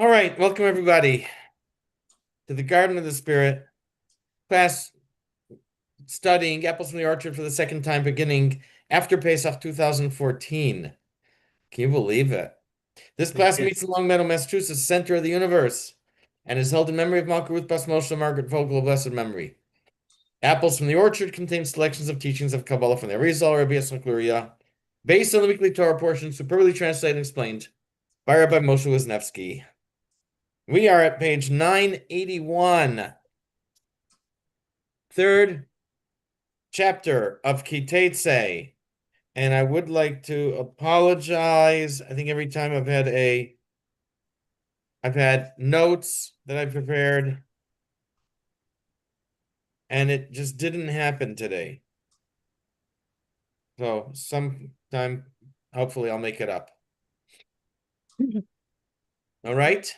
All right, welcome everybody to the Garden of the Spirit class, studying Apples from the Orchard for the second time, beginning after Pesach 2014. Can you believe it? This class meets in Long Meadow, Massachusetts, center of the universe, and is held in memory of Malka Ruth Bas Moshe Margaret Vogel of blessed memory. Apples from the Orchard contains selections of teachings of Kabbalah from the Arizal, Rabbi Yisrael Luria, based on the weekly Torah portion, superbly translated and explained by Rabbi Moshe Wisniewski. We are at page 981, third chapter of Teitzei, and I would like to apologize. I think every time I've had notes that I prepared, and it just didn't happen today. So sometime, hopefully, I'll make it up. All right.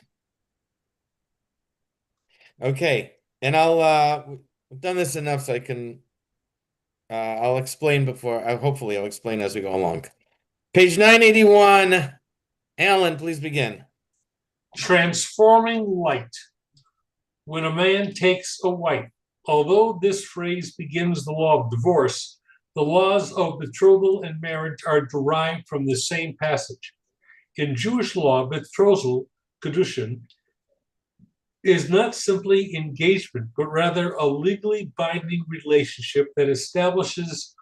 Okay, and I've done this enough so I can. I'll explain hopefully I'll explain as we go along. Page 981. Alan, please begin. Transforming light. When a man takes a wife, although this phrase begins the law of divorce, the laws of betrothal and marriage are derived from the same passage. In Jewish law, betrothal, kedushin, is not simply engagement, but rather a legally binding relationship that establishes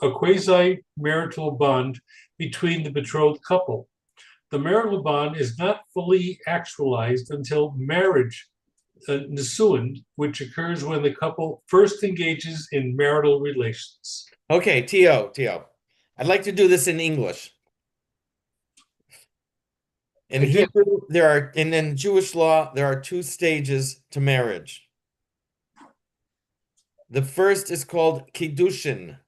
a quasi-marital bond between the betrothed couple. The marital bond is not fully actualized until marriage, nisuin, which occurs when the couple first engages in marital relations. Okay, T.O. I'd like to do this in English. In Hebrew, and in Jewish law, there are two stages to marriage. The first is called kiddushin,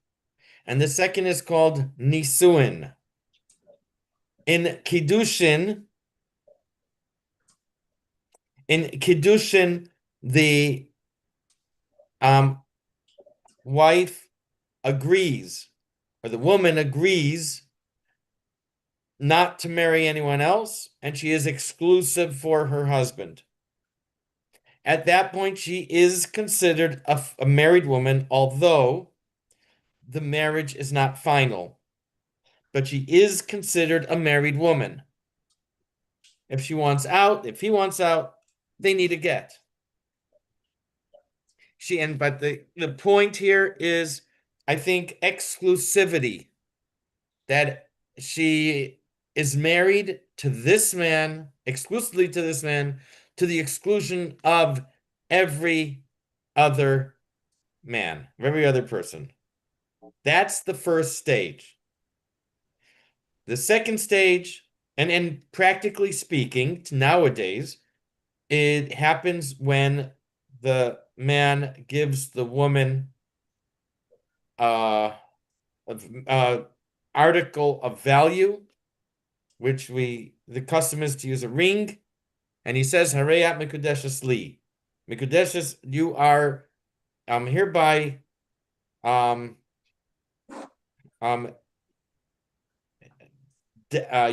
and the second is called nisuin. In kiddushin, the wife agrees, or the woman agrees not to marry anyone else, and she is exclusive for her husband. At that point, she is considered a married woman, although the marriage is not final. But she is considered a married woman. If he wants out, they need a get. But the point here is, I think, exclusivity. That she is married to this man, exclusively to this man, to the exclusion of every other man, of every other person. That's the first stage. The second stage, and practically speaking, nowadays, it happens when the man gives the woman article of value, which the custom is to use a ring, and he says, Hareyat Mikudeshes Li. Mikudeshes, you are hereby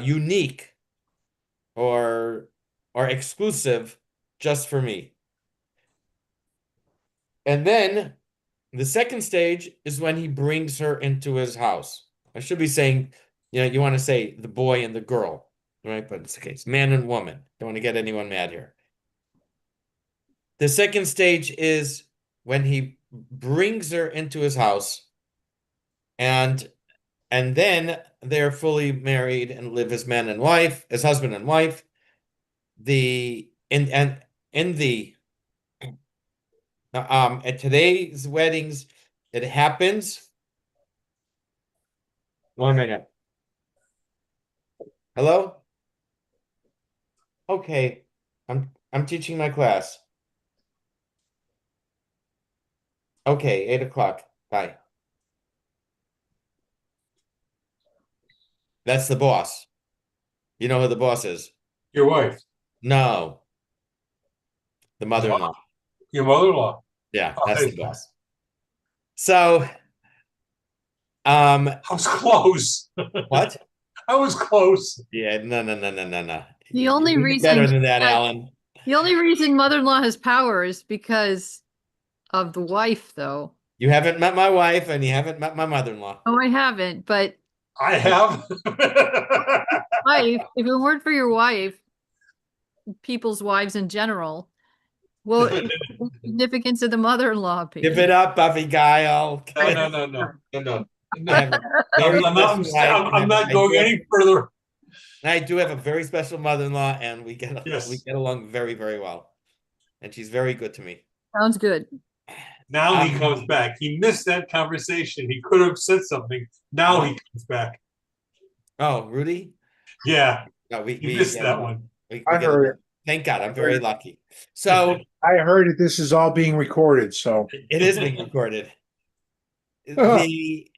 unique or exclusive just for me. And then the second stage is when he brings her into his house. I should be saying, you want to say the boy and the girl, right? But it's the case, man and woman. Don't want to get anyone mad here. The second stage is when he brings her into his house, and then they're fully married and live as man and wife, as husband and wife. At today's weddings, it happens. 1 minute. Hello? Okay. I'm teaching my class. Okay, 8 o'clock. Bye. That's the boss. You know who the boss is? Your wife. No. The mother-in-law. Your mother-in-law. Yeah, that's the boss. So, I was close. What? I was close. Yeah, no. The only You did reason better than that, Alan. the only reason mother-in-law has power is because of the wife, though. You haven't met my wife and you haven't met my mother-in-law. Oh, I haven't, but I have. wife, if it weren't for your wife, people's wives in general, what would the significance of the mother-in-law Give be? it up, Buffy Guile. No, no, no, no, no, no. I have a very special wife, and I'm not I do going any further. I do have a very special mother-in-law, and we Yes. get along very, very well. And she's very good to me. Sounds good. Now he comes back. He missed that conversation. He could have said something. Now he comes back. Oh, Rudy? Yeah, No, he missed that one. I heard it. Thank God, I'm very lucky. So I heard that this is all being recorded, so it is being recorded. The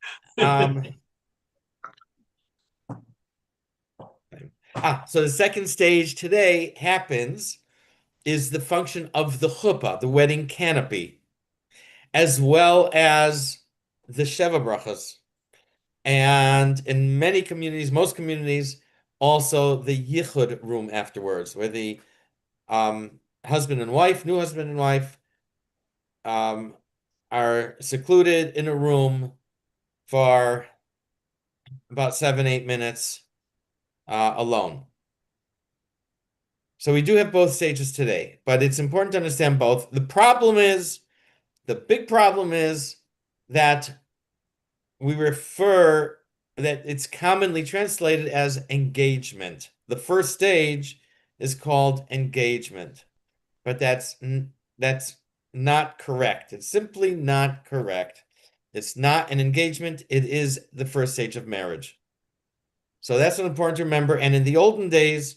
so the second stage today is the function of the chuppah, the wedding canopy, as well as the Sheva brachas. And in many communities, most communities, also the yichud room afterwards, where the husband and wife, new husband and wife, are secluded in a room for about 7-8 minutes alone. So we do have both stages today, but it's important to understand both. The big problem is that that it's commonly translated as engagement. The first stage is called engagement, but that's not correct. It's simply not correct. It's not an engagement. It is the first stage of marriage. So that's important to remember. And in the olden days,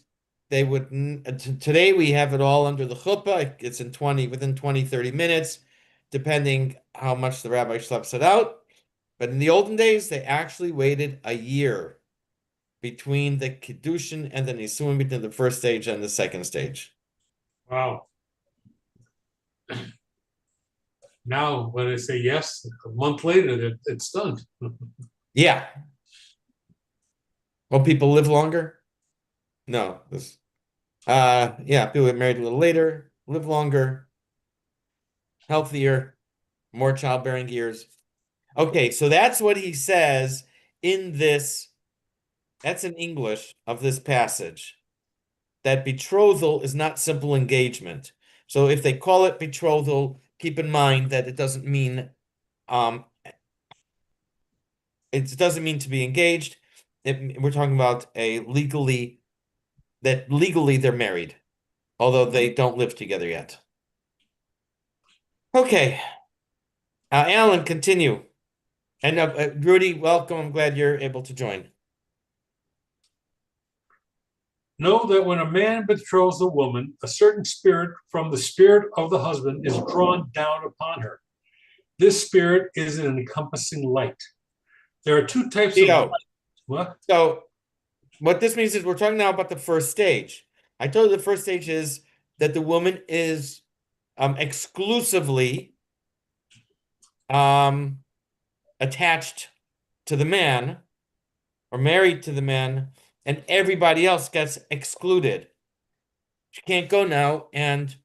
they would, today we have it all under the chuppah. It's within 20, 30 minutes, depending how much the rabbi schleps it out. But in the olden days, they actually waited a year between the kiddushin and the nisuin, between the first stage and the second stage. Wow. Now, when I say yes, a month later, it's done. Yeah. Well, people live longer? No. Yeah, people get married a little later, live longer, healthier, more childbearing years. Okay, so that's what he says in this. That's in English of this passage. That betrothal is not simple engagement. So if they call it betrothal, keep in mind that it doesn't mean to be engaged. We're talking about legally they're married, although they don't live together yet. Okay. Alan, continue. And Rudy, welcome. I'm glad you're able to join. Know that when a man betroths a woman, a certain spirit from the spirit of the husband is drawn down upon her. This spirit is an encompassing light. There are two types of light. What? So what this means is we're talking now about the first stage. I told you the first stage is that the woman is exclusively attached to the man or married to the man, and everybody else gets excluded. She can't go now and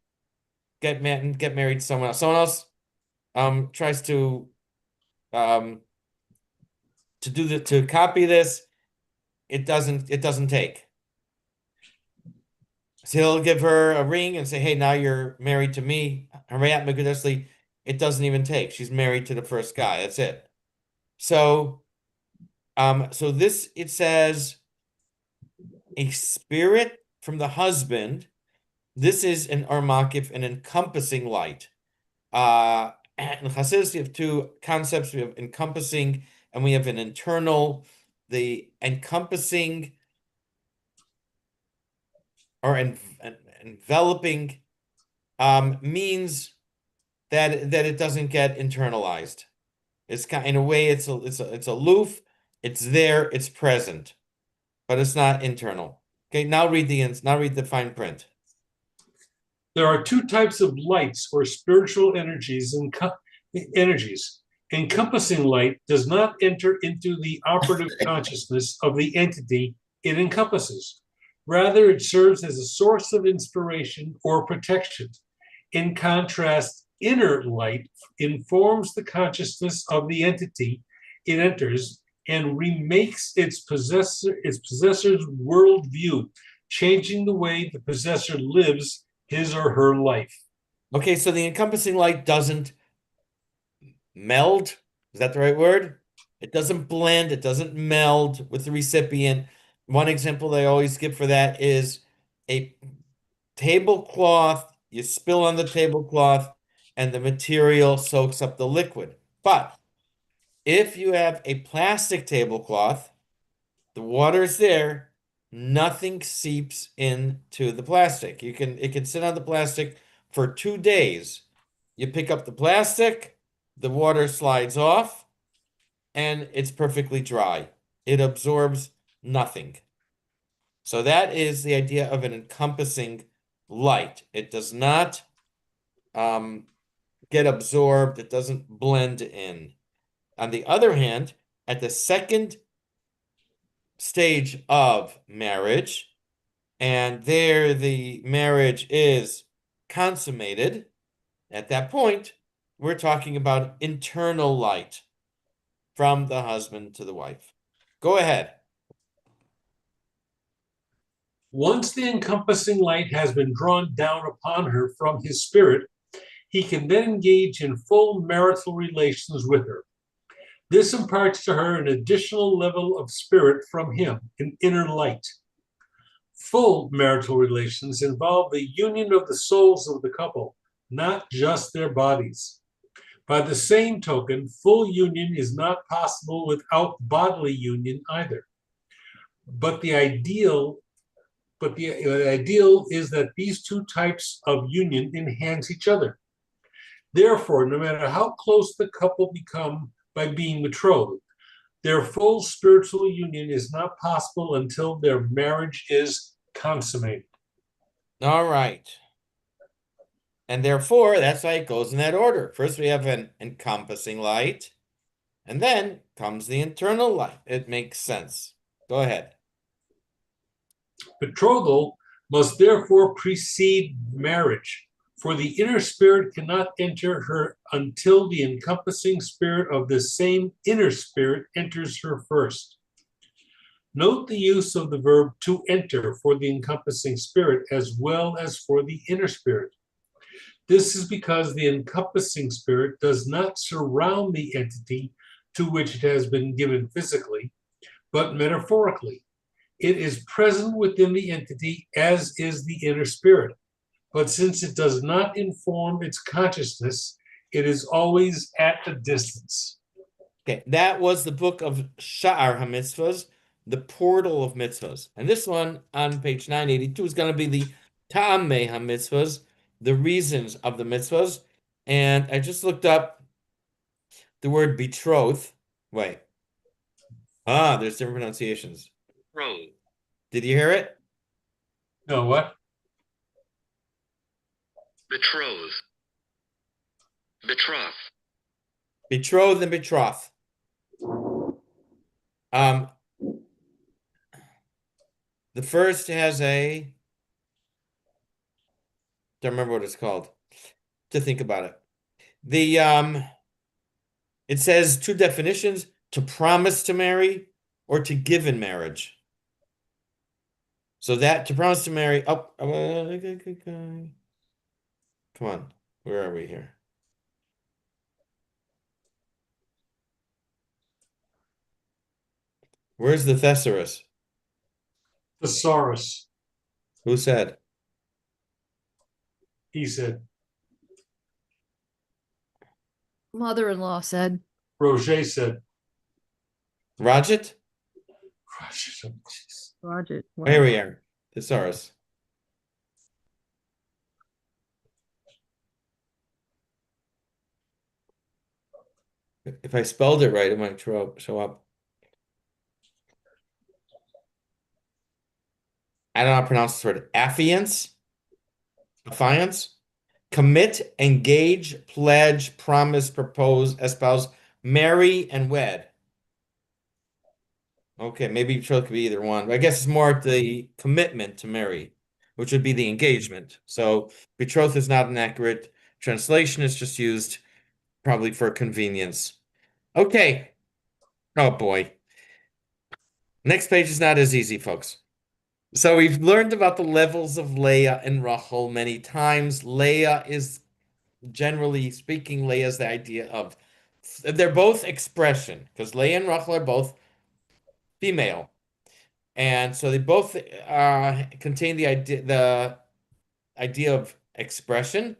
get married to someone else. Someone else tries to copy this. It doesn't take. So he'll give her a ring and say, "Hey, now you're married to me." It doesn't even take. She's married to the first guy. That's it. So, it says a spirit from the husband. This is an armakif, an encompassing light. In Chassidus, we have two concepts. We have encompassing and we have an internal. The encompassing or enveloping means that it doesn't get internalized. It's in a way it's aloof. It's there. It's present, but it's not internal. Okay, now read the fine print. There are two types of lights or spiritual energies. Encompassing light does not enter into the operative consciousness of the entity it encompasses. Rather, it serves as a source of inspiration or protection. In contrast, inner light informs the consciousness of the entity it enters and remakes its possessor's worldview, changing the way the possessor lives his or her life. Okay, so the encompassing light doesn't meld. Is that the right word? It doesn't blend, it doesn't meld with the recipient. One example they always give for that is a tablecloth. You spill on the tablecloth and the material soaks up the liquid. But if you have a plastic tablecloth, the water's there, nothing seeps into the plastic. It can sit on the plastic for 2 days. You pick up the plastic, the water slides off, and it's perfectly dry. It absorbs nothing. So that is the idea of an encompassing light. It does not get absorbed, it doesn't blend in. On the other hand, at the second stage of marriage, and there the marriage is consummated, at that point, we're talking about internal light from the husband to the wife. Go ahead. Once the encompassing light has been drawn down upon her from his spirit, he can then engage in full marital relations with her. This imparts to her an additional level of spirit from him, an inner light. Full marital relations involve the union of the souls of the couple, not just their bodies. By the same token, full union is not possible without bodily union either. But the ideal is that these two types of union enhance each other. Therefore, no matter how close the couple become by being betrothed, their full spiritual union is not possible until their marriage is consummated. All right. And therefore, that's why it goes in that order. First, we have an encompassing light, and then comes the internal light. It makes sense. Go ahead. Betrothal must therefore precede marriage, for the inner spirit cannot enter her until the encompassing spirit of the same inner spirit enters her first. Note the use of the verb to enter for the encompassing spirit as well as for the inner spirit. This is because the encompassing spirit does not surround the entity to which it has been given physically, but metaphorically. It is present within the entity, as is the inner spirit. But since it does not inform its consciousness, it is always at a distance. Okay, that was the book of Sha'ar HaMitzvahs, the portal of mitzvahs. And this one on page 982 is going to be the Ta'amei HaMitzvahs, the reasons of the mitzvahs. And I just looked up the word betroth. Wait. There's different pronunciations. Betroth. Did you hear it? No, what? Betroth. Betroth. Betroth and betroth. The first has a, don't remember what it's called, to think about it. It says two definitions: to promise to marry or to give in marriage. So that to promise to marry, come on, where are we here? Where's the thesaurus? Thesaurus, Who said? he said. Mother-in-law said. Roger said. Rajit? Roger. Here we are. Thesaurus. If I spelled it right, it might show up. I don't know how to pronounce this word. Affiance? Affiance? Commit, engage, pledge, promise, propose, espouse, marry, and wed. Okay, maybe betroth could be either one. But I guess it's more the commitment to marry, which would be the engagement. So betroth is not an accurate translation. It's just used probably for convenience. Okay. Oh boy. Next page is not as easy, folks. So we've learned about the levels of Leah and Rachel many times. Leah is, generally speaking, Leah is the idea of, they're both expression, because Leah and Rachel are both female. And so they both contain the idea of expression.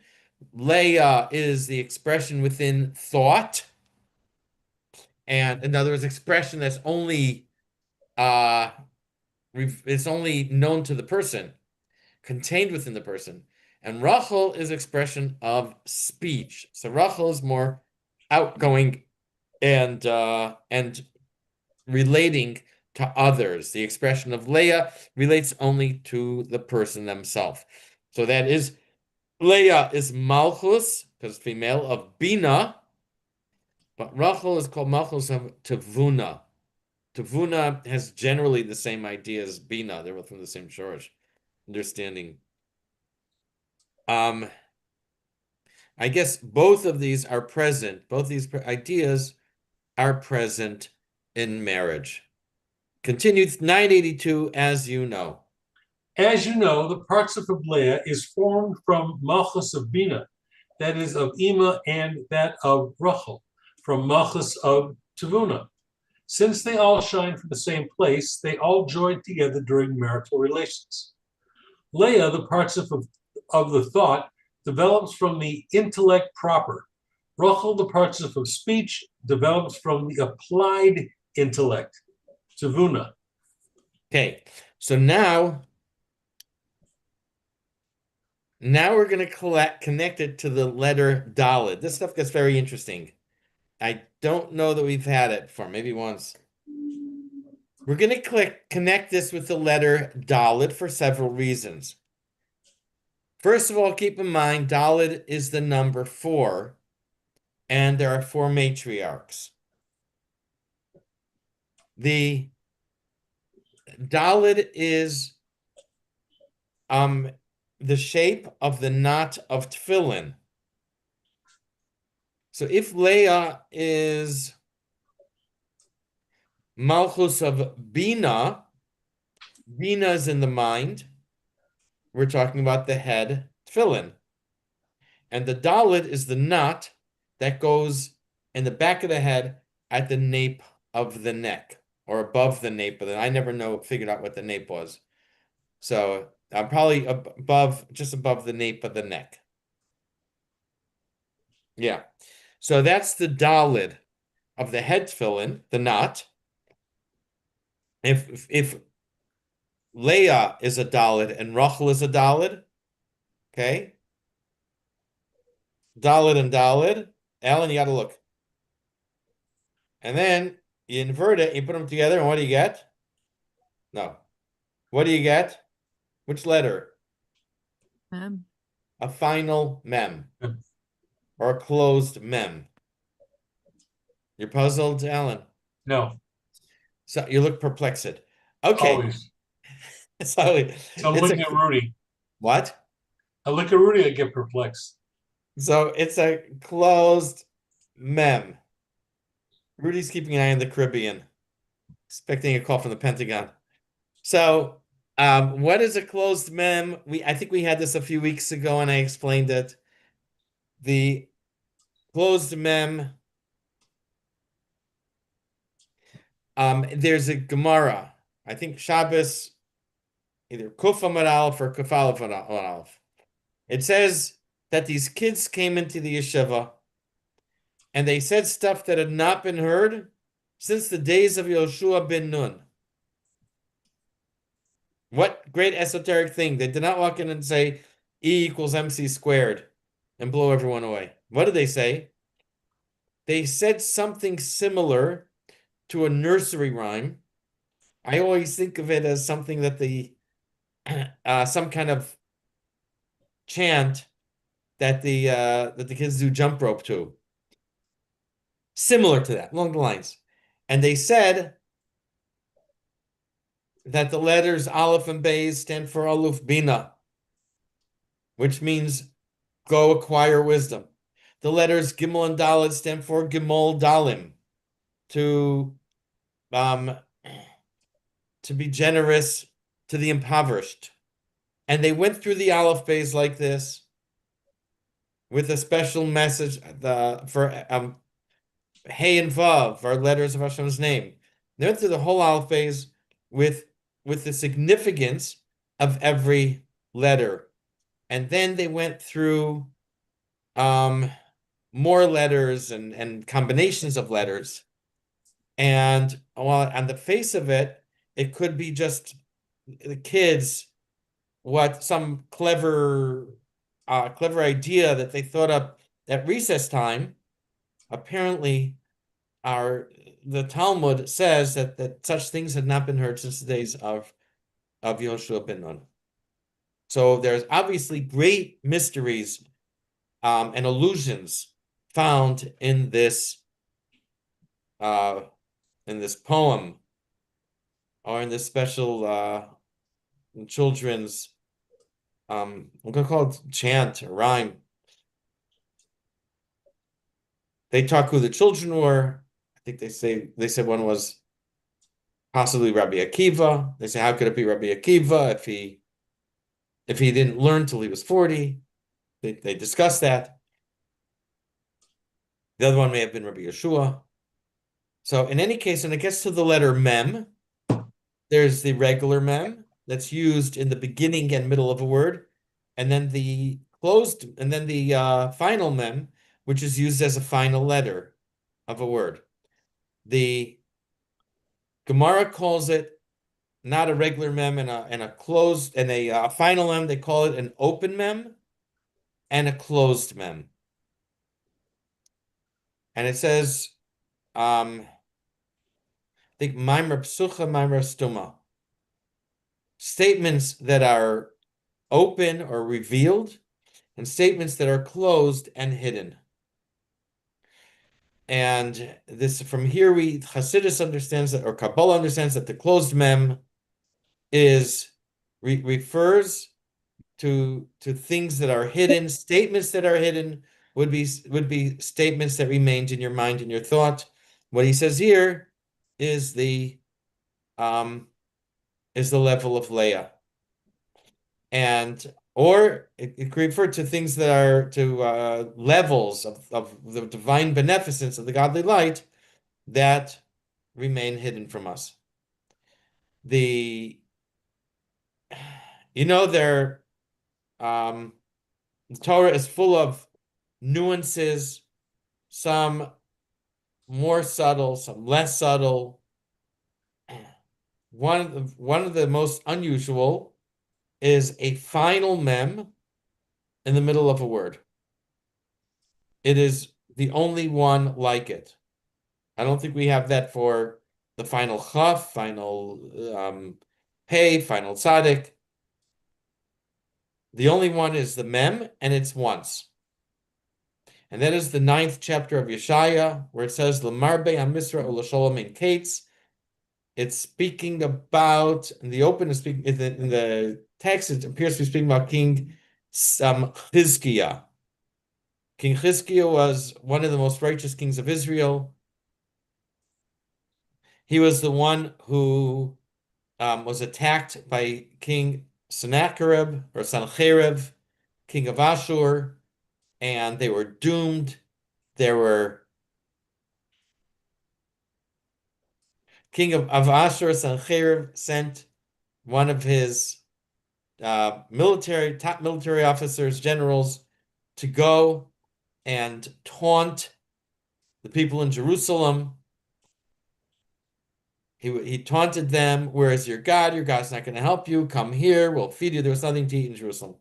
Leah is the expression within thought, and in other words, expression that's only uh it's only known to the person, contained within the person. And Rachel is expression of speech. So Rachel is more outgoing and relating to others. The expression of Leah relates only to the person themselves. So that is, Leah is Malchus, because female, of Bina, but Rachel is called Malchus of Tevuna. Tevuna has generally the same idea as Bina. They're both from the same shorish, understanding. I guess both of these are present. Both these ideas are present in marriage. Continued 982, as you know. As you know, the parts of Leah is formed from Malchus of Bina, that is of Ima, and that of Rachel, from Malchus of Tevuna. Since they all shine from the same place, they all join together during marital relations. Leah, the parts of the thought, develops from the intellect proper. Rachel, the parts of speech, develops from the applied intellect, Tevuna. Okay, so now we're going to connect it to the letter Daled. This stuff gets very interesting. I don't know that we've had it before, maybe once. We're going to connect this with the letter Daled for several reasons. First of all, keep in mind, Daled is the number 4, and there are 4 matriarchs. The Daled is the shape of the knot of tefillin. So if Leah is Malchus of Bina, Bina is in the mind. We're talking about the head tefillin. And the Daled is the knot that goes in the back of the head at the nape of the neck, or above the nape of the. I never figured out what the nape was. So I'm probably just above the nape of the neck. Yeah. So that's the Daled of the head tefillin, the knot. If Leah is a Daled and Rachel is a Daled, okay? Daled and Daled. Alan, you got to look. And then you invert it, you put them together, and what do you get? No. What do you get? Which letter? A final mem, or a closed mem. You're puzzled, Alan? No, So you look perplexed. Okay. always. So So I'm looking at Rudy. what? I look at Rudy, I get perplexed. So it's a closed mem. Rudy's keeping an eye on the Caribbean, expecting a call from the Pentagon. So, what is a closed mem? I think we had this a few weeks ago, and I explained it. The closed mem. There's a Gemara. I think Shabbos, either Kuf Amud Aleph or Kuf Aleph Amud Aleph. It says that these kids came into the yeshiva and they said stuff that had not been heard since the days of Yoshua ben Nun. What great esoteric thing. They did not walk in and say E equals MC squared and blow everyone away. What did they say? They said something similar to a nursery rhyme. I always think of it as something that some kind of chant that the kids do jump rope to. Similar to that, along the lines. And they said that the letters Aleph and Beis stand for Aluf Bina, which means go acquire wisdom. The letters Gimel and Dalet stand for Gimel Dalim, to um, to be generous to the impoverished. And they went through the Aleph Beis like this, with a special message for Hey and Vav, our letters of Hashem's name. They went through the whole Aleph Beis with the significance of every letter. And then they went through more letters and combinations of letters. And well, on the face of it, it could be just the kids, what some clever idea that they thought up at recess time. Apparently, the Talmud says that such things had not been heard since the days of Yoshua ben Nun. So there's obviously great mysteries and allusions found in this poem, or in this special children's I'm gonna call it chant or rhyme. They talk who the children were. I think they said one was possibly Rabbi Akiva. They say, how could it be Rabbi Akiva if he didn't learn till he was 40? They discuss that. The other one may have been Rabbi Yeshua. So in any case, when it gets to the letter Mem, there's the regular Mem that's used in the beginning and middle of a word, and then the final Mem, which is used as a final letter of a word. The Gemara calls it not a regular Mem and a closed and a final Mem. They call it an open Mem and a closed Mem. And it says, I think Maimer Psucha, Maimer Stuma. Statements that are open or revealed, and statements that are closed and hidden. And this, from here, Hasidus understands that, or Kabbalah understands that the closed mem refers to things that are hidden. Statements that are hidden would be statements that remained in your mind and your thought. What he says here is the level of Leah. Or it could refer to things that are to levels of the divine beneficence of the godly light that remain hidden from us. The Torah is full of nuances, some more subtle, some less subtle. One of the most unusual is a final mem in the middle of a word. It is the only one like it. I don't think we have that for the final chaf, final pei, final tzaddik. The only one is the mem, and it's once. And that is the 9th chapter of Yeshaya, where it says, L'marbe ha'misra u'lasholom in kates. It's speaking about, in the open, in the text, it appears to be speaking about King Chizkiah. King Chizkiah was one of the most righteous kings of Israel. He was the one who was attacked by King Sennacherib, or Sancherib, king of Ashur, and they were doomed. There were king of Ashur, Sancherib, sent one of his top military officers, generals, to go and taunt the people in Jerusalem. He taunted them, where is your God? Your God's not going to help you. Come here, we'll feed you. There was nothing to eat in Jerusalem.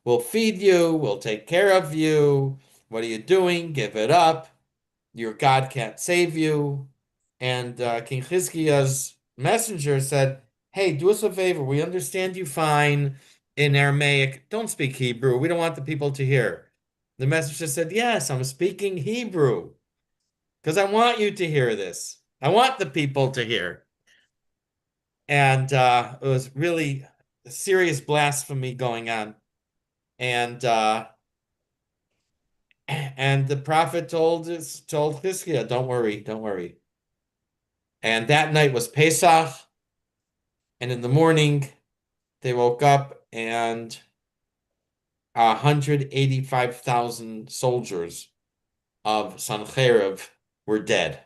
We'll feed you, we'll take care of you. What are you doing? Give it up. Your God can't save you. And King Chizkiah's messenger said, hey, do us a favor. We understand you fine in Aramaic. Don't speak Hebrew. We don't want the people to hear. The messenger said, yes, I'm speaking Hebrew because I want you to hear this. I want the people to hear. and it was really serious blasphemy going on. And the prophet told Chizkiah, don't worry, don't worry. And that night was Pesach, and in the morning they woke up and 185,000 soldiers of Sancherib were dead.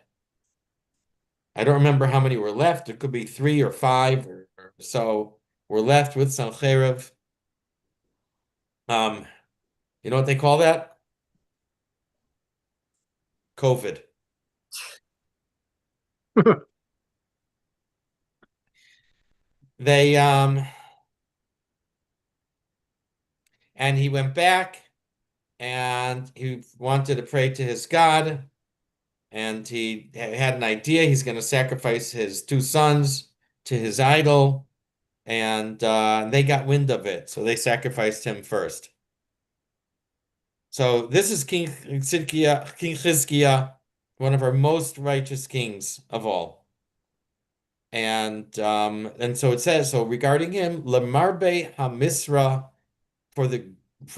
I don't remember how many were left. It could be 3 or 5 or so were left with Sancherib. You know what they call that? COVID. They and he went back and he wanted to pray to his God, and he had an idea. He's going to sacrifice his 2 sons to his idol, and they got wind of it, so they sacrificed him first. So this is King Chizkiah, one of our most righteous kings of all. And so it says, so regarding him, Lamarbe Hamisra, for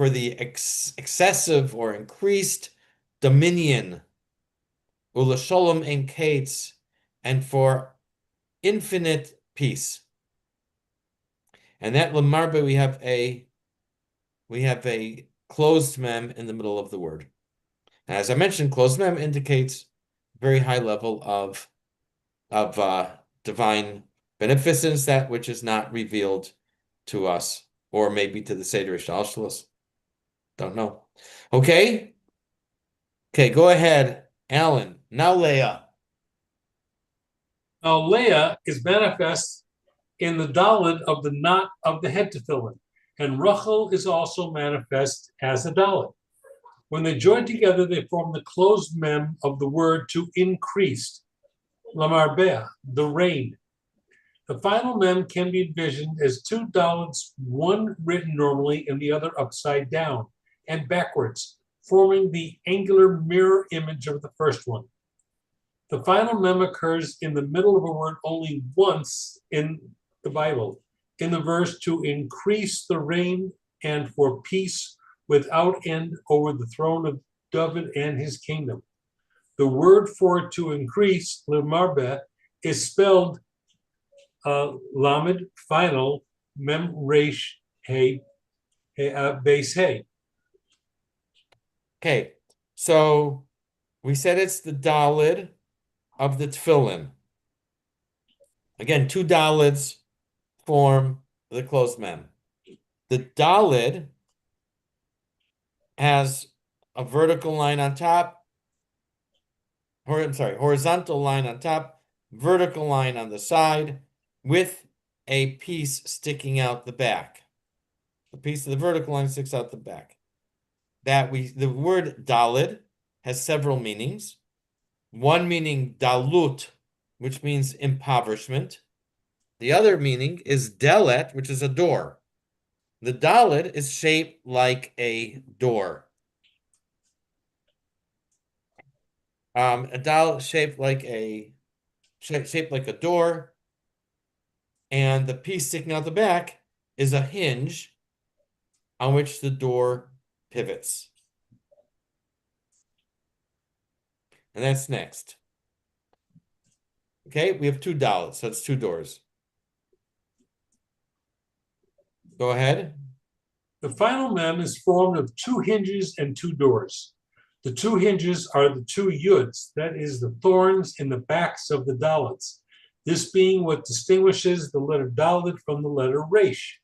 the excessive or increased dominion, Ulasholem and Kates, and for infinite peace. And that Lamarbe, we have a closed mem in the middle of the word. And as I mentioned, closed mem indicates very high level of divine beneficence, that which is not revealed to us, or maybe to the Seder Shalshalos. Don't know. Okay? Okay, go ahead, Alan. Now Leah. Now, Leah is manifest in the Dalet of the knot of the head tefillin, and Rachel is also manifest as a Dalet. When they join together, they form the closed mem of the word to increased, lamarbeh, the rain. The final mem can be envisioned as 2 Dalets, one written normally and the other upside down and backwards, forming the angular mirror image of the first one. The final mem occurs in the middle of a word only once in the Bible, in the verse to increase the reign and for peace without end over the throne of David and his kingdom. The word for to increase, lemarbeh, is spelled lamed, final, mem resh, hey, base hey. Okay, so we said it's the Dalid of the tefillin. Again, 2 Dalids form the closed mem. The Dalid has a vertical line on top, or I'm sorry, horizontal line on top, vertical line on the side, with a piece sticking out the back. The piece of the vertical line sticks out the back. The word Dalid has several meanings. One meaning dalut, which means impoverishment. The other meaning is delet, which is a door. The Dalet is shaped like a door. A Dalet shaped like a door, and the piece sticking out the back is a hinge on which the door pivots. And that's next. Okay, we have 2 Dalets, so it's 2 doors. Go ahead. The final mem is formed of 2 hinges and 2 doors. The 2 hinges are the 2 yuds, that is, the thorns in the backs of the dalets, this being what distinguishes the letter dalet from the letter resh.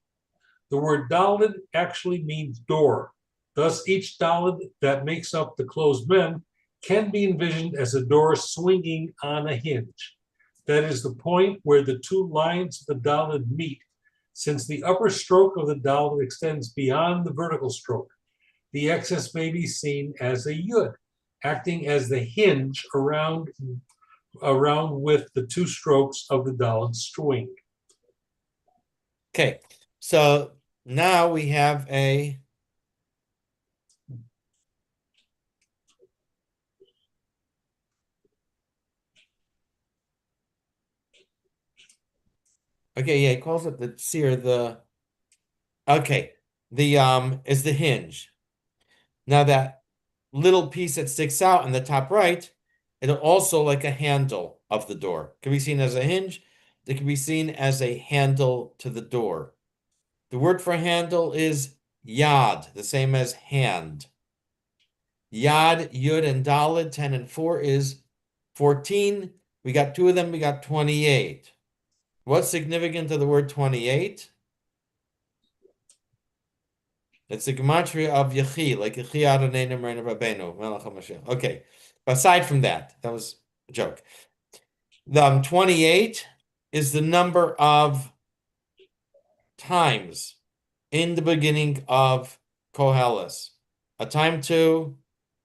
The word dalet actually means door. Thus, each dalet that makes up the closed mem can be envisioned as a door swinging on a hinge. That is the point where the 2 lines of the dalet meet, since the upper stroke of the dalet extends beyond the vertical stroke. The excess may be seen as a yud, acting as the hinge around with the 2 strokes of the dalet string. Okay, so now we have a Okay, yeah, he calls it the seer, okay. The is the hinge. Now that little piece that sticks out in the top right, it'll also like a handle of the door. Can be seen as a hinge. It can be seen as a handle to the door. The word for handle is yad, the same as hand. Yad, Yud, and Daled, 10 and 4 is 14. We got two of them, we got 28. What's significant to the word 28? It's the gematria of Yechi, like Yechi Adonai Nimreinu Rabbeinu, Melech HaMashiach. Okay, aside from that, that was a joke. The 28 is the number of times in the beginning of Koheles. A time to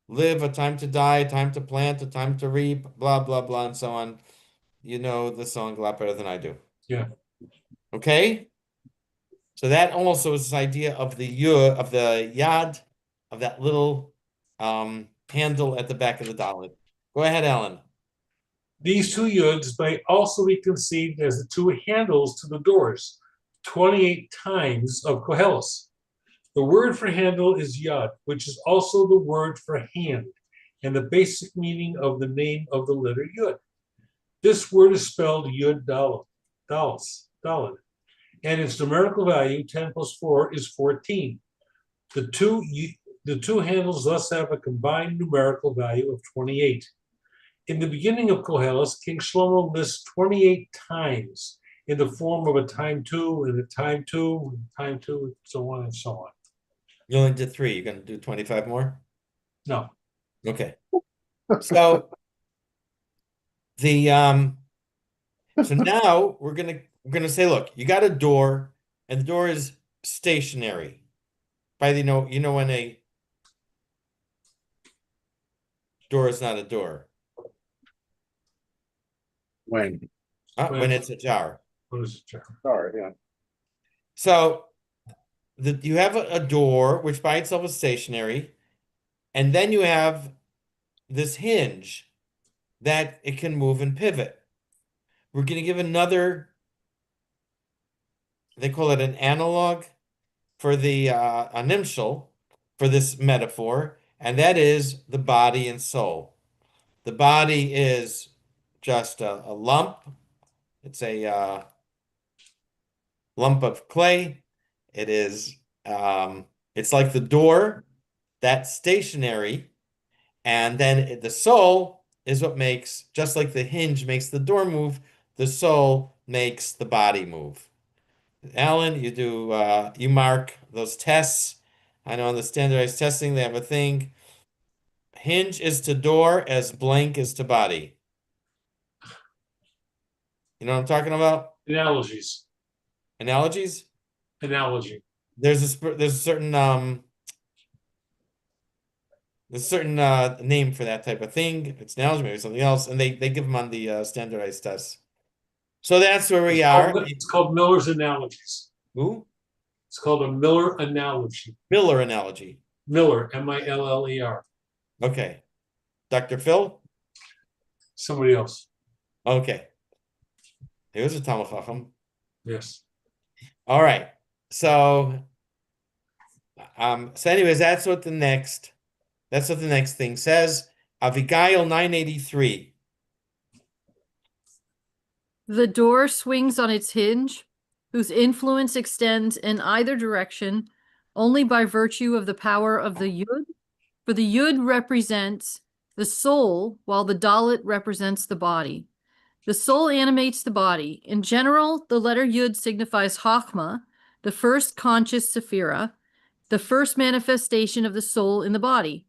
live, a time to die, a time to plant, a time to reap, blah, blah, blah, and so on. You know the song a lot better than I do. Yeah. Okay? So that also is this idea of the yad, of that little handle at the back of the dalit. Go ahead, Alan. These two yuds may also be conceived as the two handles to the doors, 28 times of Koheles. The word for handle is yad, which is also the word for hand, and the basic meaning of the name of the letter yud. This word is spelled yud daled, and its numerical value, 10 plus 4, is 14. The two handles thus have a combined numerical value of 28. In the beginning of Koheles, King Shlomo lists 28 times in the form of a time two and a time two and time two, and so on and so on. You only did 3. You're going to do 25 more? No, Okay. So the so now we're gonna say, look, you got a door, and the door is stationary. By the you know when a door is not a door. When? When it's ajar. what is it? Sorry, yeah. So you have a door which by itself is stationary, and then you have this hinge that it can move and pivot. We're going to give another, they call it an analog for the a nimshal for this metaphor, and that is the body and soul. The body is just a lump. It's a lump of clay. It is it's like the door that's stationary, and then the soul is what makes, just like the hinge makes the door move, the soul makes the body move. Alan, you mark those tests. I know on the standardized testing they have a thing. Hinge is to door as blank is to body. You know what I'm talking about? Analogies. Analogies? Analogy. There's a certain name for that type of thing. It's an analogy, maybe something else, and they give them on the standardized tests. So that's where we are. It's called Miller's analogies. Who? It's called a Miller analogy. Miller analogy. Miller, Miller. Okay. Dr. Phil? Somebody else. Okay. Here's a Talmud Chacham. Yes. All right. So anyways, that's what the next thing says. Avigail 983. The door swings on its hinge, whose influence extends in either direction only by virtue of the power of the yud. For the yud represents the soul, while the dalet represents the body. The soul animates the body. In general, the letter yud signifies chachma, the first conscious sephira, the first manifestation of the soul in the body.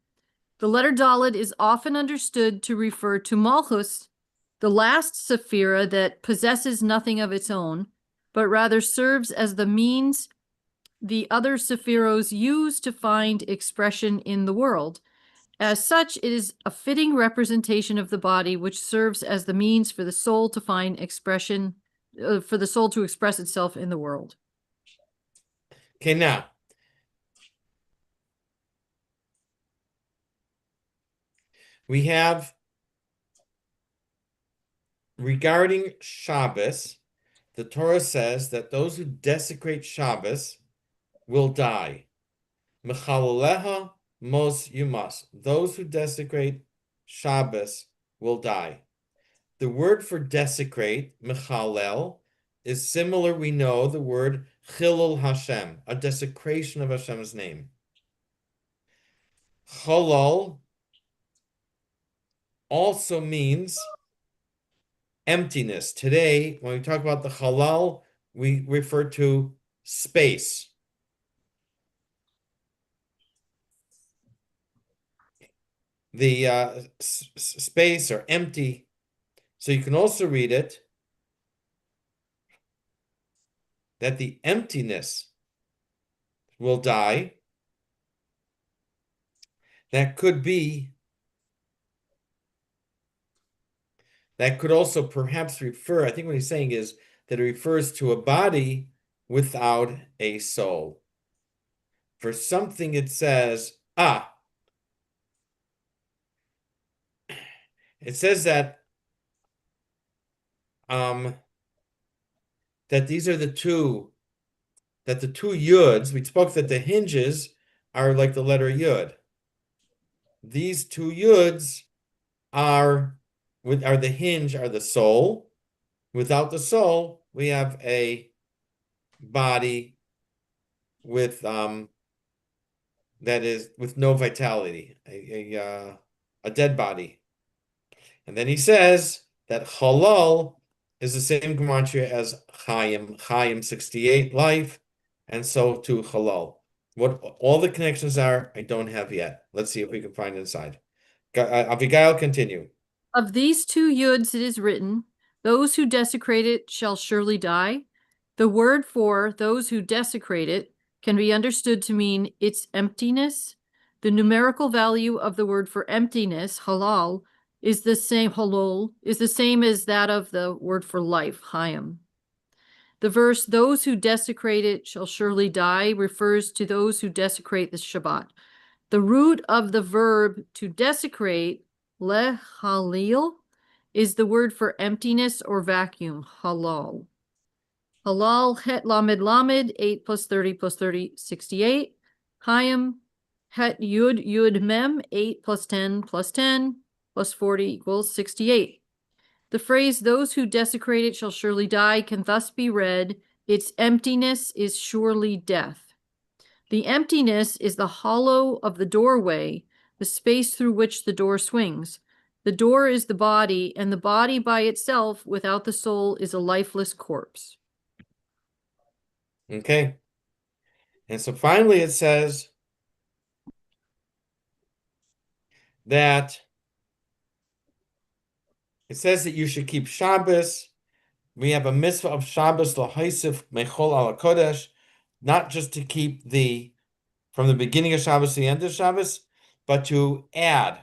The letter dalet is often understood to refer to malchus, the last sephira that possesses nothing of its own, but rather serves as the means the other sephiros use to find expression in the world. As such, it is a fitting representation of the body, which serves as the means for the soul to find expression, for the soul to express itself in the world. Okay, now we have regarding Shabbos, the Torah says that those who desecrate Shabbos will die. Mechalaleha mos yumas. Those who desecrate Shabbos will die. The word for desecrate, mechalel, is similar, we know, the word chilul Hashem, a desecration of Hashem's name. Cholol also means emptiness. Today, when we talk about the halal, we refer to space. The space or empty. So you can also read it that the emptiness will die. That could also perhaps refer, I think what he's saying is that it refers to a body without a soul. For something it says, it says that that these are the two yuds. We spoke that the hinges are like the letter yud. These two yuds are the hinge, are the soul. Without the soul, we have a body with that is with no vitality, a dead body. And then he says that halal is the same gematria as Chaim, Chaim 68, life, and so to halal. What all the connections are, I don't have yet. Let's see if we can find inside. Abigail, continue. Of these two yuds it is written, those who desecrate it shall surely die. The word for those who desecrate it can be understood to mean its emptiness. The numerical value of the word for emptiness, halal, is the same as that of the word for life, Chaim. The verse, those who desecrate it shall surely die, refers to those who desecrate the Shabbat. The root of the verb to desecrate, lehalil, is the word for emptiness or vacuum, halal. Halal, het lamed lamed, 8 plus 30 plus 30, 68. Chaim, het yud yud mem, 8 plus 10 plus 10 plus 40 equals 68. The phrase, those who desecrate it shall surely die, can thus be read, its emptiness is surely death. The emptiness is the hollow of the doorway, the space through which the door swings. The door is the body, and the body by itself, without the soul, is a lifeless corpse. Okay. And so finally it says that you should keep Shabbos. We have a mitzvah of Shabbos l'haisif mechol al kodesh, not just to keep from the beginning of Shabbos to the end of Shabbos, but to add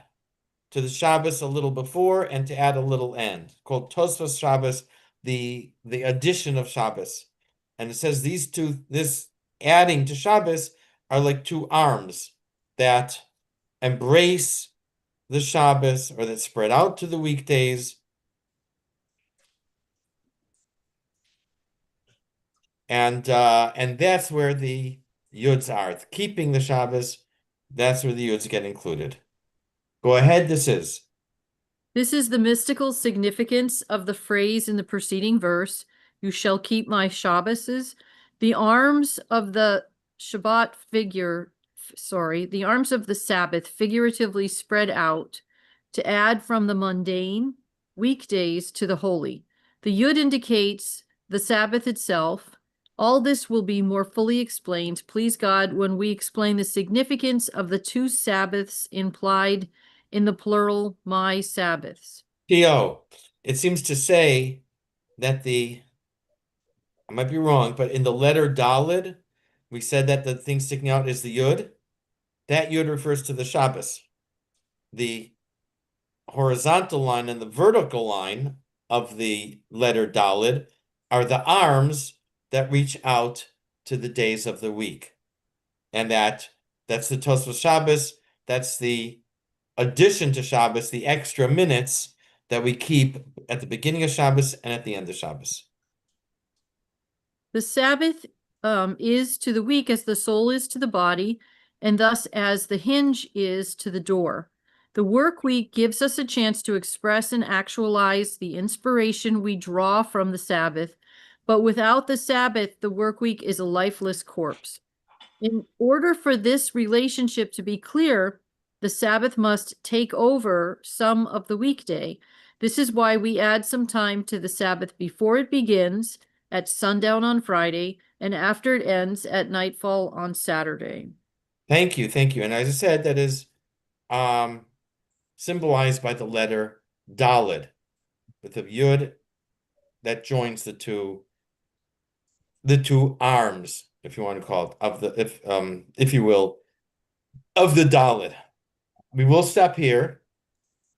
to the Shabbos a little before and to add a little end, called Tosfos Shabbos, the addition of Shabbos. And it says this adding to Shabbos are like two arms that embrace the Shabbos or that spread out to the weekdays. And that's where the yuds are. Keeping the Shabbos, that's where the yuds get included. Go ahead, this is the mystical significance of the phrase in the preceding verse, you shall keep my Shabboses. The arms of the the arms of the Sabbath figuratively spread out to add from the mundane weekdays to the holy. The yud indicates the Sabbath itself. All this will be more fully explained, please God, when we explain the significance of the two Sabbaths implied in the plural, my Sabbaths. Theo. It seems to say that I might be wrong, but in the letter Dalid, we said that the thing sticking out is the yud. That yud refers to the Shabbos. The horizontal line and the vertical line of the letter Dalid are the arms that reach out to the days of the week. And that's the Tosfos Shabbos. That's the addition to Shabbos, the extra minutes that we keep at the beginning of Shabbos and at the end of Shabbos. The Sabbath is to the week as the soul is to the body, and thus as the hinge is to the door. The work week gives us a chance to express and actualize the inspiration we draw from the Sabbath, but without the Sabbath, the work week is a lifeless corpse. In order for this relationship to be clear, the Sabbath must take over some of the weekday. This is why we add some time to the Sabbath before it begins at sundown on Friday and after it ends at nightfall on Saturday. Thank you, thank you. And as I said, that is symbolized by the letter Daled, with the Yud that joins the two arms, if you want to call it, of the if you will, of the Daled. We will stop here.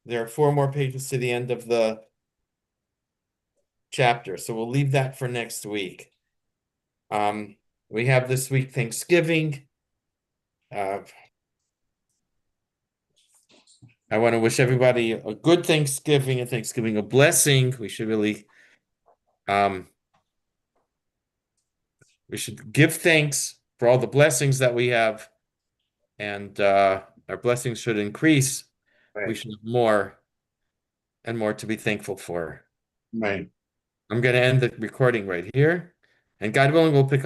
There are 4 more pages to the end of the chapter, so we'll leave that for next week. We have this week Thanksgiving. I want to wish everybody a good Thanksgiving, a Thanksgiving, a blessing. We should really we should give thanks for all the blessings that we have, and our blessings should increase. We Right. should have more and more to be thankful for. Right. I'm going to end the recording right here, and God willing, we'll pick up